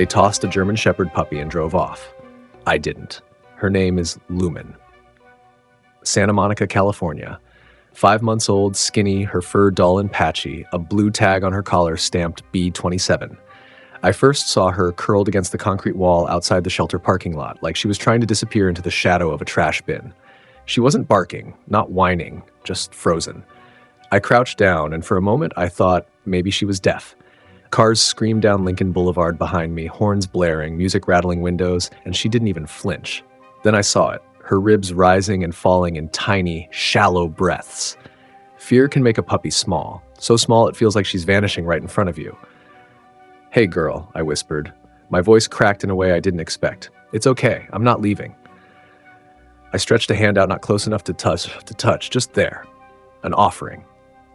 They tossed a German Shepherd puppy and drove off. I didn't. Her name is Lumen. Santa Monica, California. 5 months old, skinny, her fur dull and patchy, a blue tag on her collar stamped B27. I first saw her curled against the concrete wall outside the shelter parking lot, like she was trying to disappear into the shadow of a trash bin. She wasn't barking, not whining, just frozen. I crouched down, and for a moment I thought maybe she was deaf. Cars screamed down Lincoln Boulevard behind me, horns blaring, music rattling windows, and she didn't even flinch. Then I saw it, her ribs rising and falling in tiny, shallow breaths. Fear can make a puppy small, so small it feels like she's vanishing right in front of you. "Hey girl," I whispered. My voice cracked in a way I didn't expect. "It's okay, I'm not leaving." I stretched a hand out not close enough to touch, just there. An offering.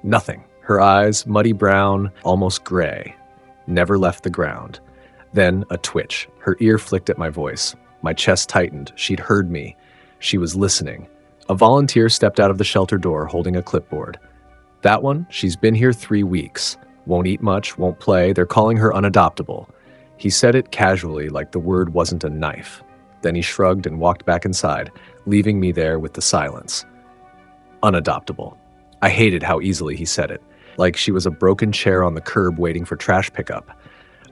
Nothing. Her eyes, muddy brown, almost gray, never left the ground. Then a twitch. Her ear flicked at my voice. My chest tightened. She'd heard me. She was listening. A volunteer stepped out of the shelter door holding a clipboard. "That one, she's been here 3 weeks. Won't eat much, won't play. They're calling her unadoptable." He said it casually, like the word wasn't a knife. Then he shrugged and walked back inside, leaving me there with the silence. Unadoptable. I hated how easily he said it, like she was a broken chair on the curb waiting for trash pickup.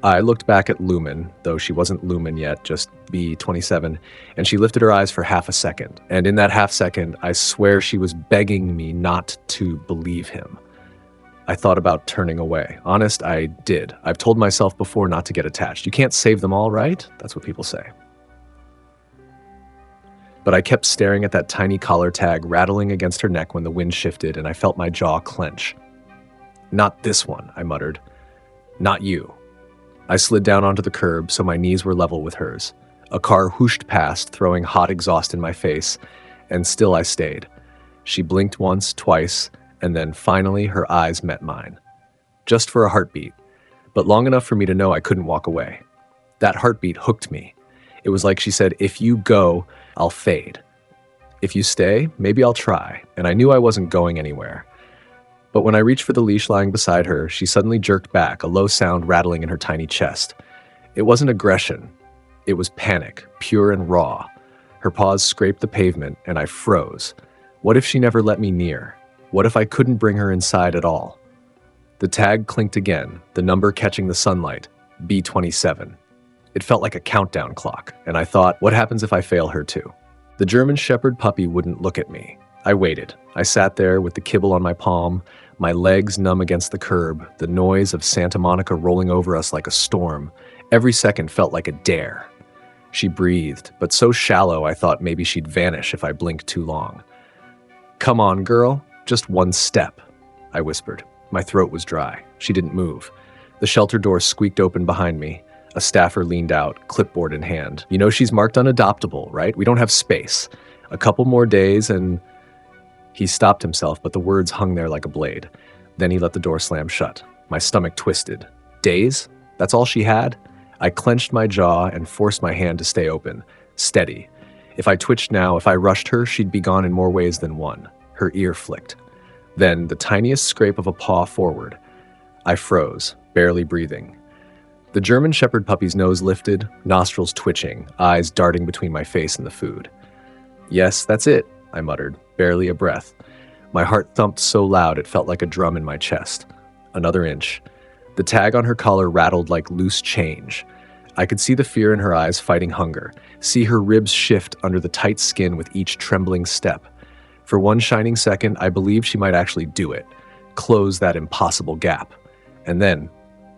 I looked back at Lumen, though she wasn't Lumen yet, just B27, and she lifted her eyes for half a second. And in that half second, I swear she was begging me not to believe him. I thought about turning away. Honest, I did. I've told myself before not to get attached. You can't save them all, right? That's what people say. But I kept staring at that tiny collar tag rattling against her neck when the wind shifted, and I felt my jaw clench. "Not this one," I muttered. "Not you." I slid down onto the curb so my knees were level with hers. A car whooshed past, throwing hot exhaust in my face, and still I stayed. She blinked once, twice, and then finally her eyes met mine. Just for a heartbeat, but long enough for me to know I couldn't walk away. That heartbeat hooked me. It was like she said, "If you go, I'll fade. If you stay, maybe I'll try," and I knew I wasn't going anywhere. But when I reached for the leash lying beside her, she suddenly jerked back, a low sound rattling in her tiny chest. It wasn't aggression. It was panic, pure and raw. Her paws scraped the pavement, and I froze. What if she never let me near? What if I couldn't bring her inside at all? The tag clinked again, the number catching the sunlight, B27. It felt like a countdown clock, and I thought, what happens if I fail her too? The German Shepherd puppy wouldn't look at me. I waited. I sat there with the kibble on my palm, my legs numb against the curb, the noise of Santa Monica rolling over us like a storm. Every second felt like a dare. She breathed, but so shallow I thought maybe she'd vanish if I blinked too long. "Come on, girl, just one step," I whispered. My throat was dry. She didn't move. The shelter door squeaked open behind me. A staffer leaned out, clipboard in hand. "You know she's marked unadoptable, right? We don't have space. A couple more days and..." He stopped himself, but the words hung there like a blade. Then he let the door slam shut. My stomach twisted. Days? That's all she had? I clenched my jaw and forced my hand to stay open, steady. If I twitched now, if I rushed her, she'd be gone in more ways than one. Her ear flicked. Then the tiniest scrape of a paw forward. I froze, barely breathing. The German Shepherd puppy's nose lifted, nostrils twitching, eyes darting between my face and the food. "Yes, that's it," I muttered, barely a breath. My heart thumped so loud it felt like a drum in my chest. Another inch. The tag on her collar rattled like loose change. I could see the fear in her eyes fighting hunger, see her ribs shift under the tight skin with each trembling step. For one shining second, I believed she might actually do it, close that impossible gap. And then,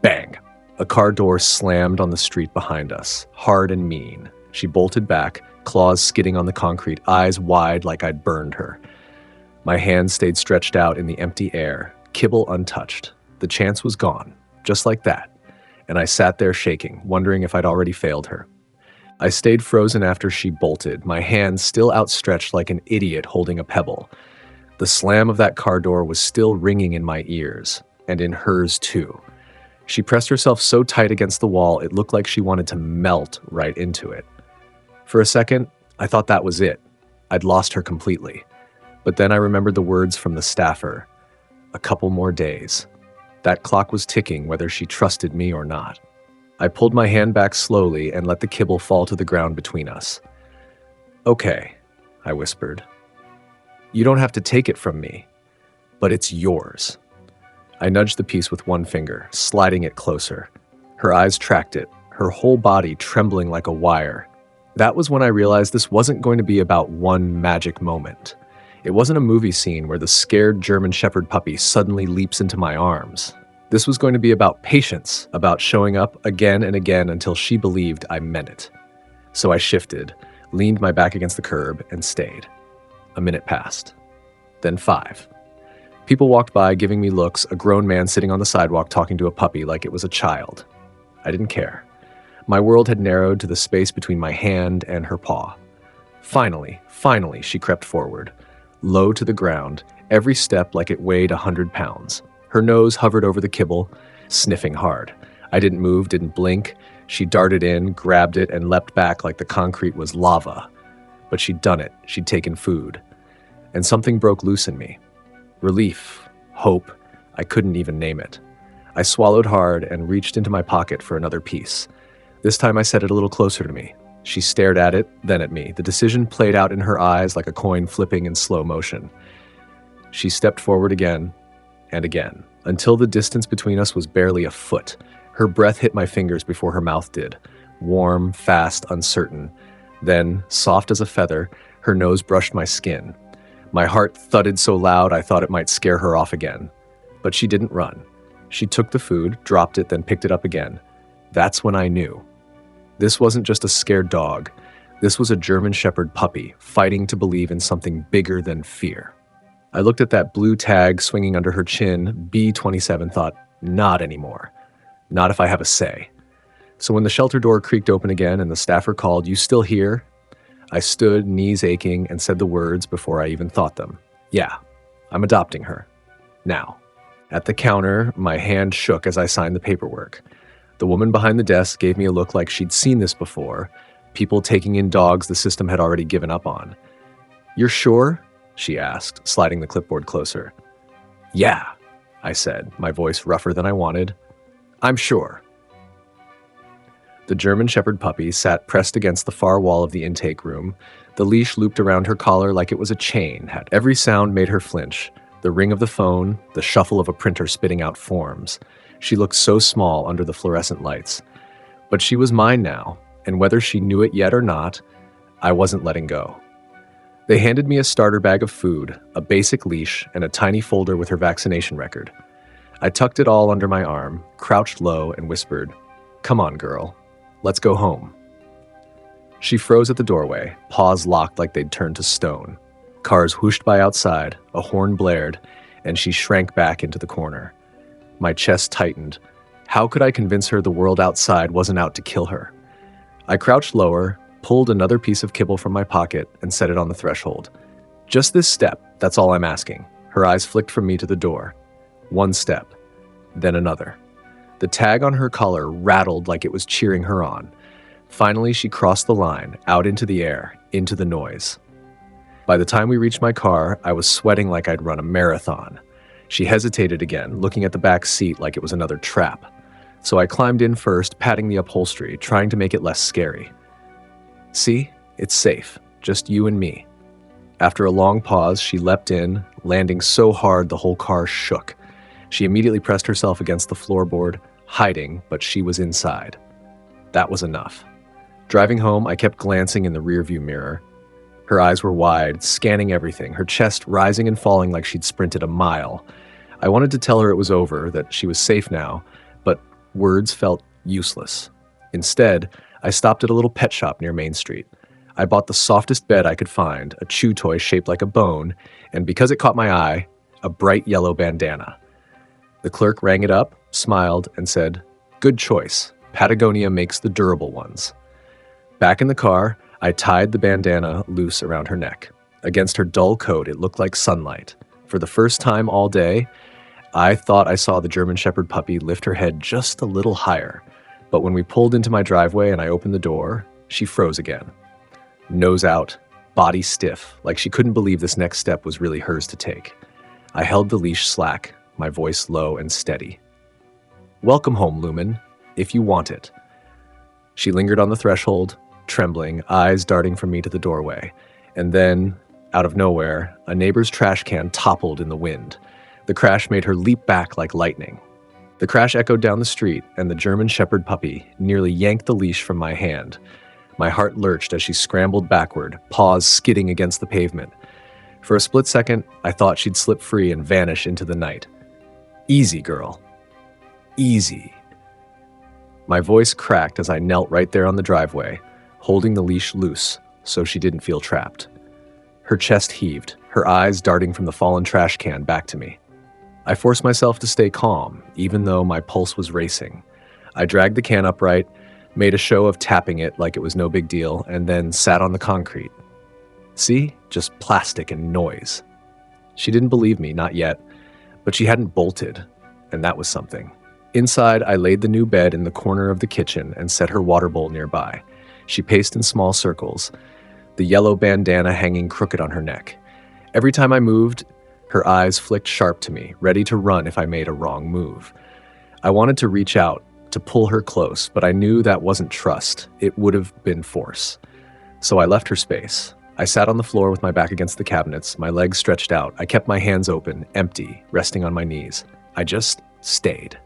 bang! A car door slammed on the street behind us, hard and mean. She bolted back, claws skidding on the concrete, eyes wide like I'd burned her. My hand stayed stretched out in the empty air, kibble untouched. The chance was gone, just like that. And I sat there shaking, wondering if I'd already failed her. I stayed frozen after she bolted, my hand still outstretched like an idiot holding a pebble. The slam of that car door was still ringing in my ears, and in hers too. She pressed herself so tight against the wall it looked like she wanted to melt right into it. For a second, I thought that was it. I'd lost her completely. But then I remembered the words from the staffer. A couple more days. That clock was ticking whether she trusted me or not. I pulled my hand back slowly and let the kibble fall to the ground between us. "Okay," I whispered. "You don't have to take it from me, but it's yours." I nudged the piece with one finger, sliding it closer. Her eyes tracked it, her whole body trembling like a wire. That was when I realized this wasn't going to be about one magic moment. It wasn't a movie scene where the scared German Shepherd puppy suddenly leaps into my arms. This was going to be about patience, about showing up again and again until she believed I meant it. So I shifted, leaned my back against the curb, and stayed. A minute passed. Then 5. People walked by giving me looks, a grown man sitting on the sidewalk talking to a puppy like it was a child. I didn't care. My world had narrowed to the space between my hand and her paw. Finally, she crept forward, low to the ground, every step like it weighed 100 pounds. Her nose hovered over the kibble, sniffing hard. I didn't move, didn't blink. She darted in, grabbed it, and leapt back like the concrete was lava. But she'd done it. She'd taken food. And something broke loose in me. Relief, hope, I couldn't even name it. I swallowed hard and reached into my pocket for another piece. This time I set it a little closer to me. She stared at it, then at me. The decision played out in her eyes like a coin flipping in slow motion. She stepped forward again and again, until the distance between us was barely a foot. Her breath hit my fingers before her mouth did. Warm, fast, uncertain. Then, soft as a feather, her nose brushed my skin. My heart thudded so loud I thought it might scare her off again. But she didn't run. She took the food, dropped it, then picked it up again. That's when I knew. This wasn't just a scared dog. This was a German Shepherd puppy, fighting to believe in something bigger than fear. I looked at that blue tag swinging under her chin, B27, thought, not anymore. Not if I have a say. So when the shelter door creaked open again and the staffer called, "You still here?" I stood, knees aching, and said the words before I even thought them. "Yeah, I'm adopting her. Now." At the counter, my hand shook as I signed the paperwork. The woman behind the desk gave me a look like she'd seen this before, people taking in dogs the system had already given up on. "You're sure?" she asked, sliding the clipboard closer. "Yeah," I said, my voice rougher than I wanted. "I'm sure." The German Shepherd puppy sat pressed against the far wall of the intake room. The leash looped around her collar like it was a chain. Every sound made her flinch. The ring of the phone, the shuffle of a printer spitting out forms. She looked so small under the fluorescent lights. But she was mine now, and whether she knew it yet or not, I wasn't letting go. They handed me a starter bag of food, a basic leash, and a tiny folder with her vaccination record. I tucked it all under my arm, crouched low, and whispered, "Come on, girl. Let's go home." She froze at the doorway, paws locked like they'd turned to stone. Cars whooshed by outside, a horn blared, and she shrank back into the corner. My chest tightened. How could I convince her the world outside wasn't out to kill her? I crouched lower, pulled another piece of kibble from my pocket, and set it on the threshold. "Just this step, that's all I'm asking." Her eyes flicked from me to the door. One step, then another. The tag on her collar rattled like it was cheering her on. Finally, she crossed the line, out into the air, into the noise. By the time we reached my car, I was sweating like I'd run a marathon. She hesitated again, looking at the back seat like it was another trap. So I climbed in first, patting the upholstery, trying to make it less scary. "See? It's safe. Just you and me." After a long pause, she leapt in, landing so hard the whole car shook. She immediately pressed herself against the floorboard, hiding, but she was inside. That was enough. Driving home, I kept glancing in the rearview mirror. Her eyes were wide, scanning everything, her chest rising and falling like she'd sprinted a mile. I wanted to tell her it was over, that she was safe now, but words felt useless. Instead, I stopped at a little pet shop near Main Street. I bought the softest bed I could find, a chew toy shaped like a bone, and because it caught my eye, a bright yellow bandana. The clerk rang it up, smiled, and said, "Good choice. Patagonia makes the durable ones." Back in the car, I tied the bandana loose around her neck. Against her dull coat, it looked like sunlight. For the first time all day, I thought I saw the German Shepherd puppy lift her head just a little higher. But when we pulled into my driveway and I opened the door, she froze again. Nose out, body stiff, like she couldn't believe this next step was really hers to take. I held the leash slack, my voice low and steady. "Welcome home, Lumen, if you want it. She lingered on the threshold, trembling, eyes darting from me to the doorway. And then, out of nowhere, a neighbor's trash can toppled in the wind. The crash made her leap back like lightning. The crash echoed down the street, and the German Shepherd puppy nearly yanked the leash from my hand. My heart lurched as she scrambled backward, paws skidding against the pavement. For a split second, I thought she'd slip free and vanish into the night. Easy, girl. Easy. My voice cracked as I knelt right there on the driveway, holding the leash loose so she didn't feel trapped. Her chest heaved, her eyes darting from the fallen trash can back to me. I forced myself to stay calm, even though my pulse was racing. I dragged the can upright, made a show of tapping it like it was no big deal, and then sat on the concrete. See? Just plastic and noise. She didn't believe me, not yet, but she hadn't bolted, and that was something. Inside, I laid the new bed in the corner of the kitchen and set her water bowl nearby. She paced in small circles, the yellow bandana hanging crooked on her neck. Every time I moved, her eyes flicked sharp to me, ready to run if I made a wrong move. I wanted to reach out, to pull her close, but I knew that wasn't trust. It would have been force. So I left her space. I sat on the floor with my back against the cabinets, my legs stretched out. I kept my hands open, empty, resting on my knees. I just stayed.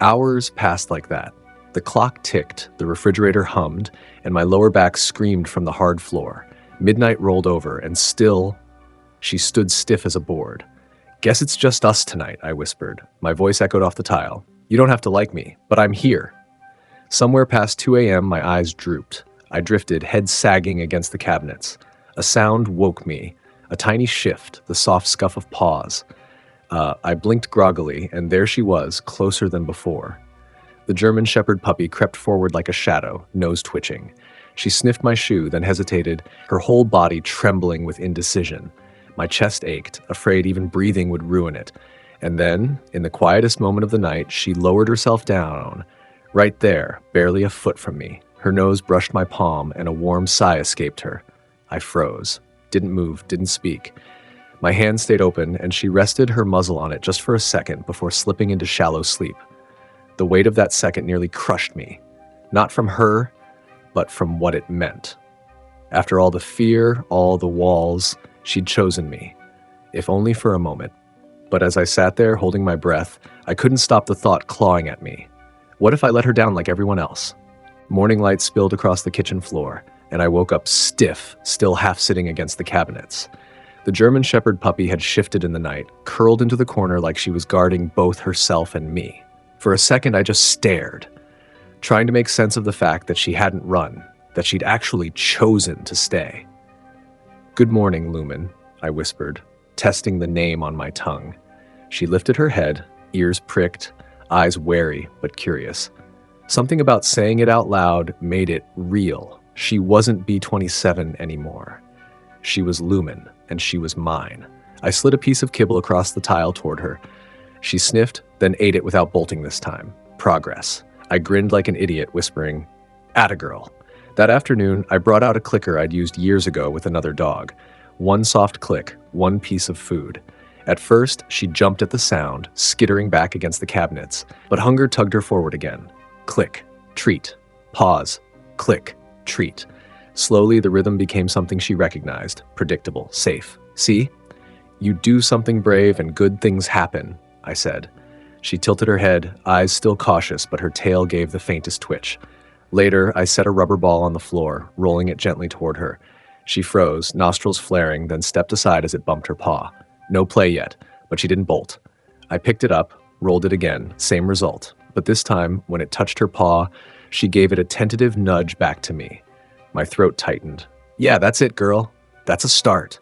Hours passed like that. The clock ticked, the refrigerator hummed, and my lower back screamed from the hard floor. Midnight rolled over, and still, she stood stiff as a board. "Guess it's just us tonight," I whispered. My voice echoed off the tile. "You don't have to like me, but I'm here." Somewhere past 2 a.m., my eyes drooped. I drifted, head sagging against the cabinets. A sound woke me, a tiny shift, the soft scuff of paws. I blinked groggily, and there she was, closer than before. The German Shepherd puppy crept forward like a shadow, nose twitching. She sniffed my shoe, then hesitated, her whole body trembling with indecision. My chest ached, afraid even breathing would ruin it. And then, in the quietest moment of the night, she lowered herself down, right there, barely a foot from me. Her nose brushed my palm, and a warm sigh escaped her. I froze, didn't move, didn't speak. My hand stayed open, and she rested her muzzle on it just for a second before slipping into shallow sleep. The weight of that second nearly crushed me, not from her, but from what it meant. After all the fear, all the walls, she'd chosen me, if only for a moment. But as I sat there holding my breath, I couldn't stop the thought clawing at me. What if I let her down like everyone else? Morning light spilled across the kitchen floor, and I woke up stiff, still half sitting against the cabinets. The German Shepherd puppy had shifted in the night, curled into the corner like she was guarding both herself and me. For a second, I just stared, trying to make sense of the fact that she hadn't run, that she'd actually chosen to stay. "Good morning, Lumen," I whispered, testing the name on my tongue. She lifted her head, ears pricked, eyes wary but curious. Something about saying it out loud made it real. She wasn't B-27 anymore. She was Lumen, and she was mine. I slid a piece of kibble across the tile toward her. She sniffed, then ate it without bolting this time. Progress. I grinned like an idiot, whispering, "Attagirl." That afternoon, I brought out a clicker I'd used years ago with another dog. One soft click, one piece of food. At first, she jumped at the sound, skittering back against the cabinets, but hunger tugged her forward again. Click, treat, pause, click, treat. Slowly, the rhythm became something she recognized, predictable, safe. "See? You do something brave and good things happen," I said. She tilted her head, eyes still cautious, but her tail gave the faintest twitch. Later, I set a rubber ball on the floor, rolling it gently toward her. She froze, nostrils flaring, then stepped aside as it bumped her paw. No play yet, but she didn't bolt. I picked it up, rolled it again, same result. But this time, when it touched her paw, she gave it a tentative nudge back to me. My throat tightened. "Yeah, that's it, girl. That's a start."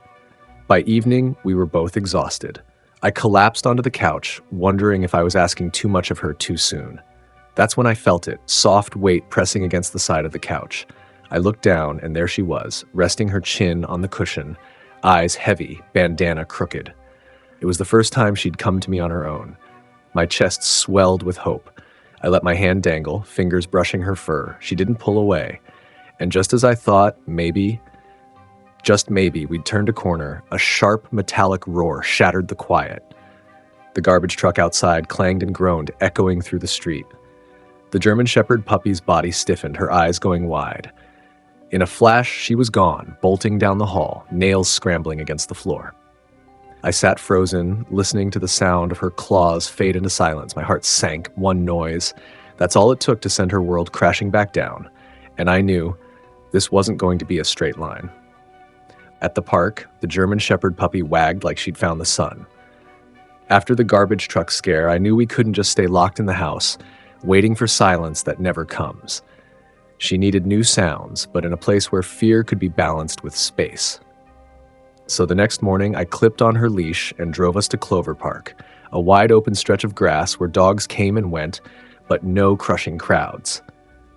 By evening, we were both exhausted. I collapsed onto the couch, wondering if I was asking too much of her too soon. That's when I felt it, soft weight pressing against the side of the couch. I looked down, and there she was, resting her chin on the cushion, eyes heavy, bandana crooked. It was the first time she'd come to me on her own. My chest swelled with hope. I let my hand dangle, fingers brushing her fur. She didn't pull away. And just as I thought, maybe, just maybe, we'd turned a corner, a sharp metallic roar shattered the quiet. The garbage truck outside clanged and groaned, echoing through the street. The German Shepherd puppy's body stiffened, her eyes going wide. In a flash, she was gone, bolting down the hall, nails scrambling against the floor. I sat frozen, listening to the sound of her claws fade into silence. My heart sank, one noise. That's all it took to send her world crashing back down. And I knew this wasn't going to be a straight line. At the park, the German Shepherd puppy wagged like she'd found the sun. After the garbage truck scare, I knew we couldn't just stay locked in the house, waiting for silence that never comes. She needed new sounds, but in a place where fear could be balanced with space. So the next morning, I clipped on her leash and drove us to Clover Park, a wide-open stretch of grass where dogs came and went, but no crushing crowds.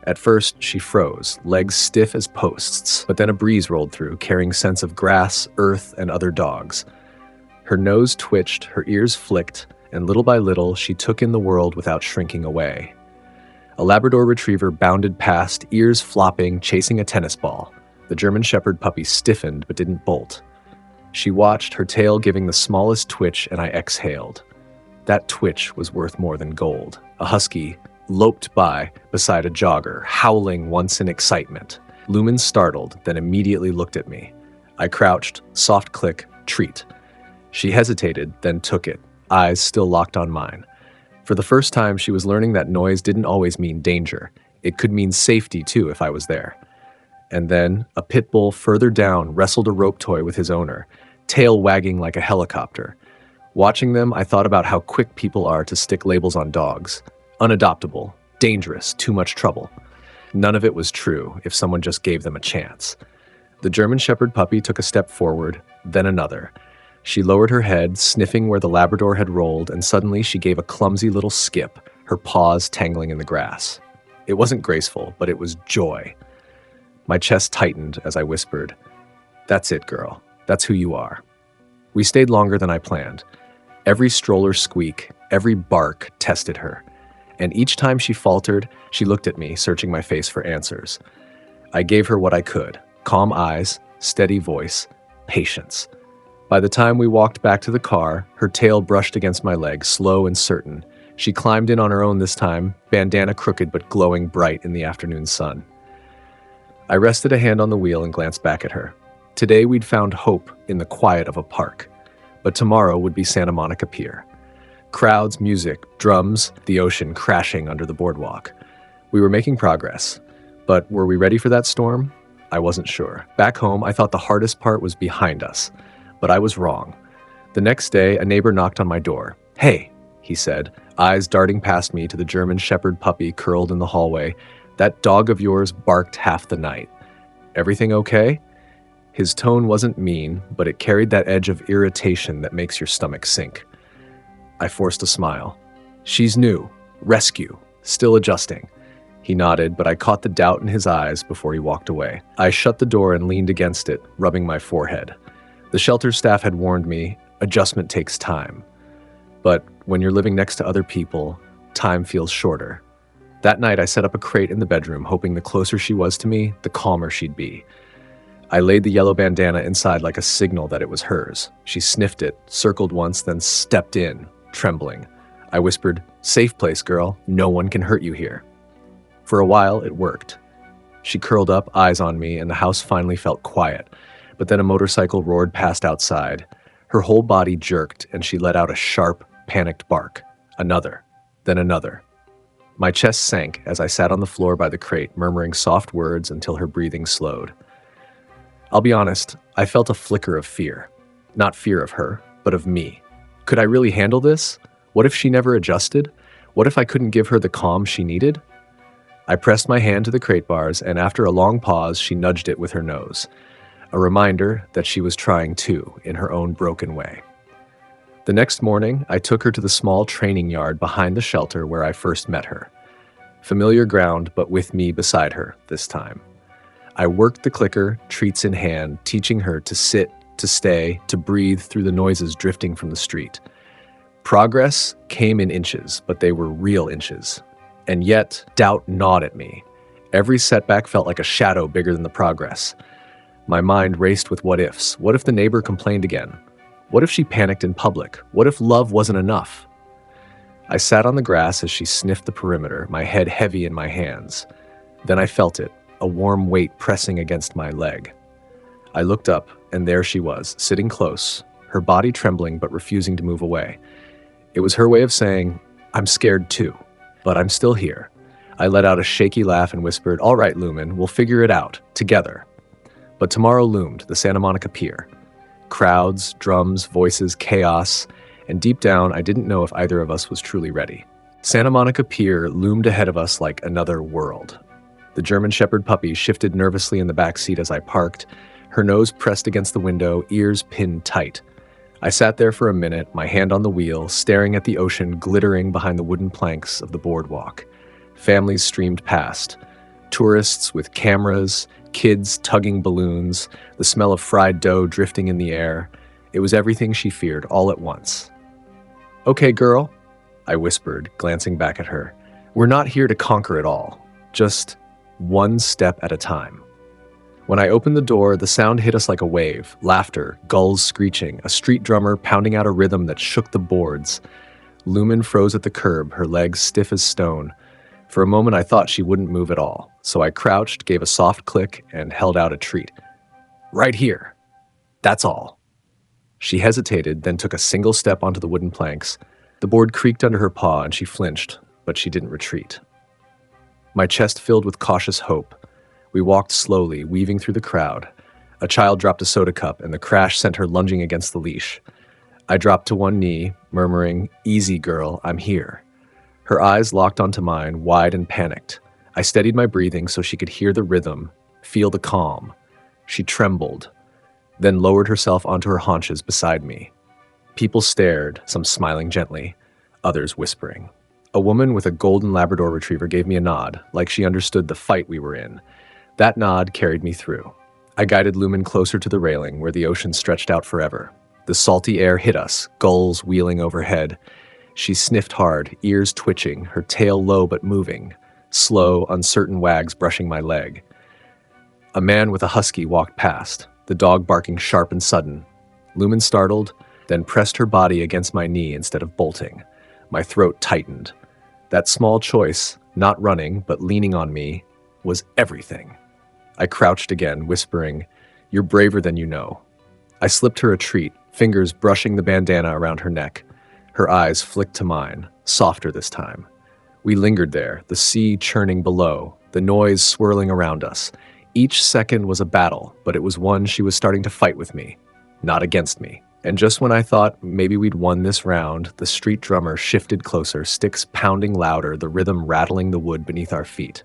At first, she froze, legs stiff as posts, but then a breeze rolled through, carrying scents of grass, earth, and other dogs. Her nose twitched, her ears flicked, and little by little, she took in the world without shrinking away. A Labrador Retriever bounded past, ears flopping, chasing a tennis ball. The German Shepherd puppy stiffened but didn't bolt. She watched, her tail giving the smallest twitch, and I exhaled. That twitch was worth more than gold. A Husky loped by beside a jogger, howling once in excitement. Lumen startled, then immediately looked at me. I crouched, soft click, treat. She hesitated, then took it, eyes still locked on mine. For the first time, she was learning that noise didn't always mean danger. It could mean safety, too, if I was there. And then, a pit bull further down wrestled a rope toy with his owner, tail wagging like a helicopter. Watching them, I thought about how quick people are to stick labels on dogs. Unadoptable, dangerous, too much trouble. None of it was true if someone just gave them a chance. The German Shepherd puppy took a step forward, then another. She lowered her head, sniffing where the Labrador had rolled, and suddenly she gave a clumsy little skip, her paws tangling in the grass. It wasn't graceful, but it was joy. My chest tightened as I whispered, "That's it, girl. That's who you are." We stayed longer than I planned. Every stroller squeak, every bark tested her. And each time she faltered, she looked at me, searching my face for answers. I gave her what I could: calm eyes, steady voice, patience. By the time we walked back to the car, her tail brushed against my leg, slow and certain. She climbed in on her own this time, bandana crooked but glowing bright in the afternoon sun. I rested a hand on the wheel and glanced back at her. Today we'd found hope in the quiet of a park, but tomorrow would be Santa Monica Pier. Crowds, music, drums, the ocean crashing under the boardwalk. We were making progress, but were we ready for that storm? I wasn't sure. Back home, I thought the hardest part was behind us, but I was wrong. The next day, a neighbor knocked on my door. "Hey," he said, eyes darting past me to the German Shepherd puppy curled in the hallway. "That dog of yours barked half the night. Everything okay?" His tone wasn't mean, but it carried that edge of irritation that makes your stomach sink. I forced a smile. "She's new. Rescue. Still adjusting." He nodded, but I caught the doubt in his eyes before he walked away. I shut the door and leaned against it, rubbing my forehead. The shelter staff had warned me, adjustment takes time. But when you're living next to other people, time feels shorter. That night, I set up a crate in the bedroom, hoping the closer she was to me, the calmer she'd be. I laid the yellow bandana inside like a signal that it was hers. She sniffed it, circled once, then stepped in, trembling. I whispered, "Safe place, girl. No one can hurt you here." For a while, it worked. She curled up, eyes on me, and the house finally felt quiet. But then a motorcycle roared past outside. Her whole body jerked, and she let out a sharp, panicked bark. Another, then another. My chest sank as I sat on the floor by the crate, murmuring soft words until her breathing slowed. I'll be honest, I felt a flicker of fear. Not fear of her, but of me. Could I really handle this? What if she never adjusted? What if I couldn't give her the calm she needed? I pressed my hand to the crate bars, and after a long pause, she nudged it with her nose. A reminder that she was trying too, in her own broken way. The next morning, I took her to the small training yard behind the shelter where I first met her. Familiar ground, but with me beside her this time. I worked the clicker, treats in hand, teaching her to sit, to stay, to breathe through the noises drifting from the street. Progress came in inches, but they were real inches. And yet, doubt gnawed at me. Every setback felt like a shadow bigger than the progress. My mind raced with what-ifs. What if the neighbor complained again? What if she panicked in public? What if love wasn't enough? I sat on the grass as she sniffed the perimeter, my head heavy in my hands. Then I felt it, a warm weight pressing against my leg. I looked up, and there she was, sitting close, her body trembling but refusing to move away. It was her way of saying, "I'm scared too, but I'm still here." I let out a shaky laugh and whispered, "All right, Lumen, we'll figure it out, together." But tomorrow loomed, the Santa Monica Pier. Crowds, drums, voices, chaos, and deep down, I didn't know if either of us was truly ready. Santa Monica Pier loomed ahead of us like another world. The German Shepherd puppy shifted nervously in the back seat as I parked, her nose pressed against the window, ears pinned tight. I sat there for a minute, my hand on the wheel, staring at the ocean glittering behind the wooden planks of the boardwalk. Families streamed past. Tourists with cameras, kids tugging balloons, the smell of fried dough drifting in the air. It was everything she feared all at once. "Okay, girl," I whispered, glancing back at her. "We're not here to conquer it all. Just one step at a time." When I opened the door, the sound hit us like a wave. Laughter, gulls screeching, a street drummer pounding out a rhythm that shook the boards. Lumen froze at the curb, her legs stiff as stone. For a moment, I thought she wouldn't move at all, so I crouched, gave a soft click, and held out a treat. "Right here. That's all." She hesitated, then took a single step onto the wooden planks. The board creaked under her paw, and she flinched, but she didn't retreat. My chest filled with cautious hope. We walked slowly, weaving through the crowd. A child dropped a soda cup, and the crash sent her lunging against the leash. I dropped to one knee, murmuring, "Easy, girl, I'm here." Her eyes locked onto mine, wide and panicked. I steadied my breathing so she could hear the rhythm, feel the calm. She trembled, then lowered herself onto her haunches beside me. People stared, some smiling gently, others whispering. A woman with a golden Labrador Retriever gave me a nod, like she understood the fight we were in. That nod carried me through. I guided Lumen closer to the railing, where the ocean stretched out forever. The salty air hit us, gulls wheeling overhead. She sniffed hard, ears twitching, her tail low but moving, slow, uncertain wags brushing my leg. A man with a husky walked past, the dog barking sharp and sudden. Lumen startled, then pressed her body against my knee instead of bolting. My throat tightened. That small choice, not running but leaning on me, was everything. I crouched again, whispering, "You're braver than you know." I slipped her a treat, fingers brushing the bandana around her neck. Her eyes flicked to mine, softer this time. We lingered there, the sea churning below, the noise swirling around us. Each second was a battle, but it was one she was starting to fight with me, not against me. And just when I thought maybe we'd won this round, the street drummer shifted closer, sticks pounding louder, the rhythm rattling the wood beneath our feet.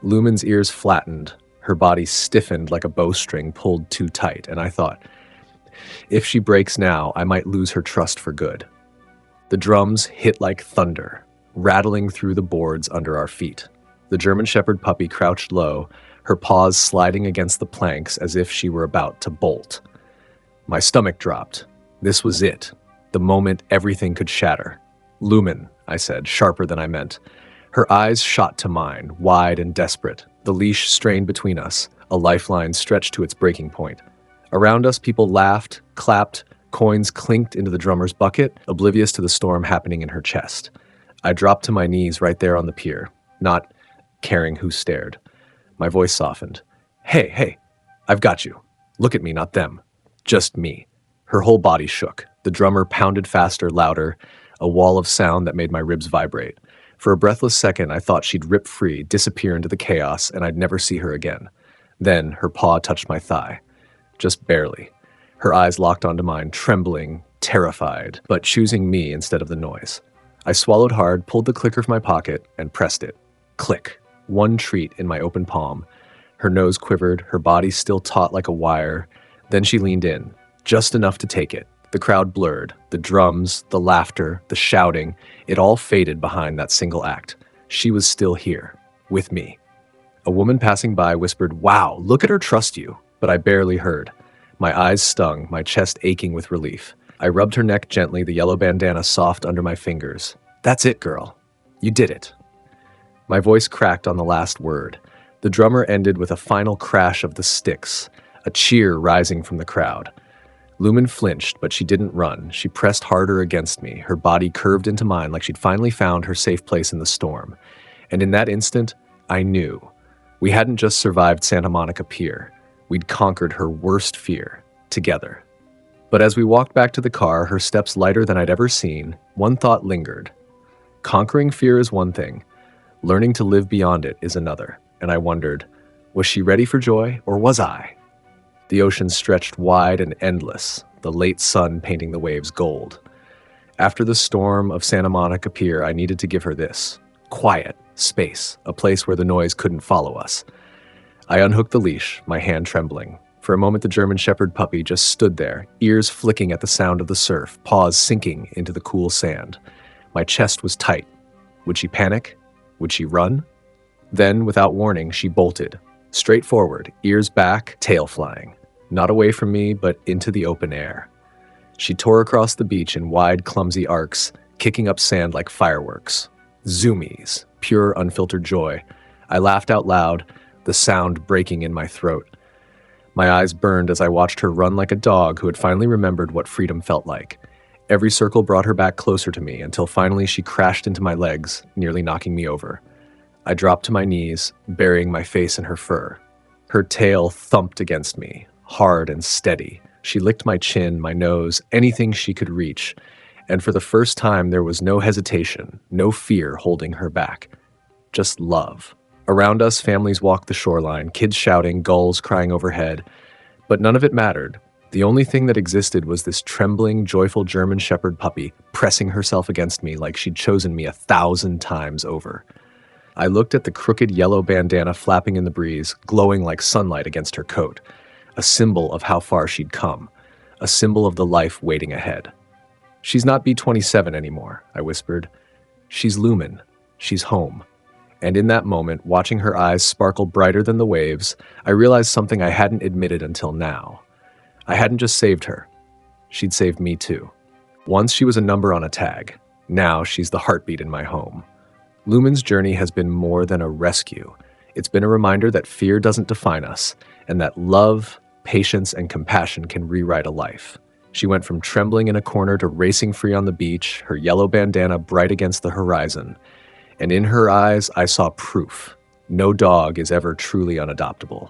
Lumen's ears flattened, her body stiffened like a bowstring pulled too tight, and I thought, if she breaks now, I might lose her trust for good. The drums hit like thunder, rattling through the boards under our feet. The German Shepherd puppy crouched low, her paws sliding against the planks as if she were about to bolt. My stomach dropped. This was it, the moment everything could shatter. "Lumen," I said, sharper than I meant. Her eyes shot to mine, wide and desperate, the leash strained between us, a lifeline stretched to its breaking point. Around us, people laughed, clapped, coins clinked into the drummer's bucket, oblivious to the storm happening in her chest. I dropped to my knees right there on the pier, not caring who stared. My voice softened. Hey, I've got you. Look at me, not them. Just me." Her whole body shook. The drummer pounded faster, louder, a wall of sound that made my ribs vibrate. For a breathless second, I thought she'd rip free, disappear into the chaos, and I'd never see her again. Then her paw touched my thigh. Just barely. Her eyes locked onto mine, trembling, terrified, but choosing me instead of the noise. I swallowed hard, pulled the clicker from my pocket, and pressed it. Click. One treat in my open palm. Her nose quivered, her body still taut like a wire. Then she leaned in, just enough to take it. The crowd blurred. The drums, the laughter, the shouting, it all faded behind that single act. She was still here, with me. A woman passing by whispered, "Wow, look at her trust you." But I barely heard. My eyes stung, my chest aching with relief. I rubbed her neck gently, the yellow bandana soft under my fingers. "That's it, girl. You did it." My voice cracked on the last word. The drummer ended with a final crash of the sticks, a cheer rising from the crowd. Lumen flinched, but she didn't run. She pressed harder against me, her body curved into mine like she'd finally found her safe place in the storm. And in that instant, I knew. We hadn't just survived Santa Monica Pier. We'd conquered her worst fear, together. But as we walked back to the car, her steps lighter than I'd ever seen, one thought lingered. Conquering fear is one thing. Learning to live beyond it is another. And I wondered, was she ready for joy, or was I? The ocean stretched wide and endless, the late sun painting the waves gold. After the storm of Santa Monica Pier, I needed to give her this. Quiet, space, a place where the noise couldn't follow us. I unhooked the leash, my hand trembling. For a moment, the German Shepherd puppy just stood there, ears flicking at the sound of the surf, paws sinking into the cool sand. My chest was tight. Would she panic? Would she run? Then, without warning, she bolted. Straight forward, ears back, tail flying. Not away from me, but into the open air. She tore across the beach in wide, clumsy arcs, kicking up sand like fireworks. Zoomies, pure, unfiltered joy. I laughed out loud, the sound breaking in my throat. My eyes burned as I watched her run like a dog who had finally remembered what freedom felt like. Every circle brought her back closer to me until finally she crashed into my legs, nearly knocking me over. I dropped to my knees, burying my face in her fur. Her tail thumped against me, hard and steady. She licked my chin, my nose, anything she could reach. And for the first time, there was no hesitation, no fear holding her back. Just love. Around us, families walked the shoreline, kids shouting, gulls crying overhead. But none of it mattered. The only thing that existed was this trembling, joyful German Shepherd puppy pressing herself against me like she'd chosen me 1,000 times over. I looked at the crooked yellow bandana flapping in the breeze, glowing like sunlight against her coat, a symbol of how far she'd come, a symbol of the life waiting ahead. She's not B27 anymore, I whispered. She's Lumen. She's home. And in that moment, watching her eyes sparkle brighter than the waves, I realized something I hadn't admitted until now. I hadn't just saved her. She'd saved me too. Once she was a number on a tag. Now she's the heartbeat in my home. Lumen's journey has been more than a rescue. It's been a reminder that fear doesn't define us, and that love, patience, and compassion can rewrite a life. She went from trembling in a corner to racing free on the beach, her yellow bandana bright against the horizon. And in her eyes, I saw proof. No dog is ever truly unadoptable.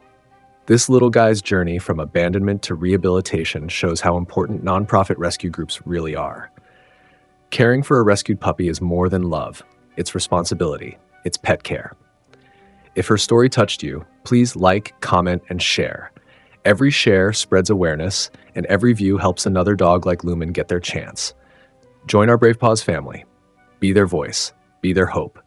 This little guy's journey from abandonment to rehabilitation shows how important nonprofit rescue groups really are. Caring for a rescued puppy is more than love. It's responsibility. It's pet care. If her story touched you, please like, comment, and share. Every share spreads awareness, and every view helps another dog like Lumen get their chance. Join our Brave Paws family. Be their voice. Be their hope.